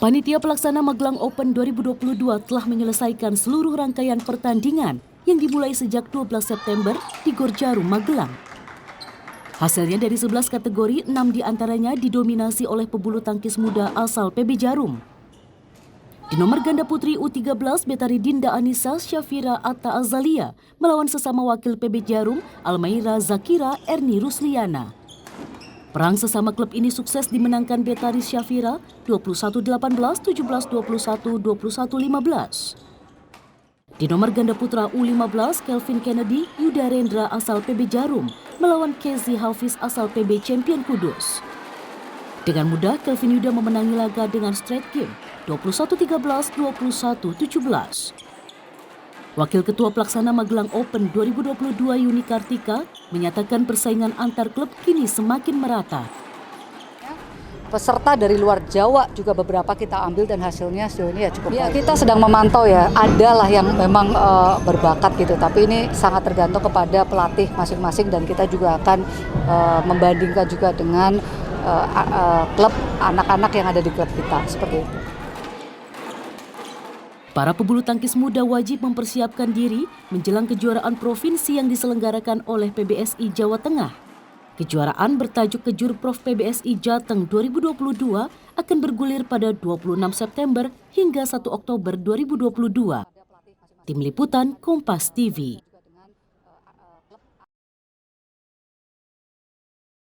Panitia Pelaksana Magelang Open 2022 telah menyelesaikan seluruh rangkaian pertandingan yang dimulai sejak 12 September di Gor Jarum, Magelang. Hasilnya dari 11 kategori, 6 diantaranya didominasi oleh pebulu tangkis muda asal PB Jarum. Di nomor ganda putri U13, Betari Dinda Anissa Syafira Atta Azalia melawan sesama wakil PB Jarum, Almaira Zakira Erni Rusliana. Perang sesama klub ini sukses dimenangkan Betari Syafira 21-18, 17-21, 21-15. Di nomor ganda putra U15, Kelvin Kennedy Yuda Rendra asal PB Jarum melawan Kezi Hafiz asal PB Champion Kudus. Dengan mudah, Kelvin Yuda memenangi laga dengan straight game 21-13, 21-17. Wakil Ketua Pelaksana Magelang Open 2022 Yuni Kartika menyatakan persaingan antar klub kini semakin merata. Peserta dari luar Jawa juga beberapa kita ambil dan hasilnya sejauh ini ya cukup baik. Kita sedang memantau ya, adalah yang memang berbakat gitu, tapi ini sangat tergantung kepada pelatih masing-masing dan kita juga akan membandingkan juga dengan klub anak-anak yang ada di klub kita, seperti itu. Para pebulu tangkis muda wajib mempersiapkan diri menjelang kejuaraan provinsi yang diselenggarakan oleh PBSI Jawa Tengah. Kejuaraan bertajuk Kejurprov PBSI Jateng 2022 akan bergulir pada 26 September hingga 1 Oktober 2022. Tim Liputan Kompas TV.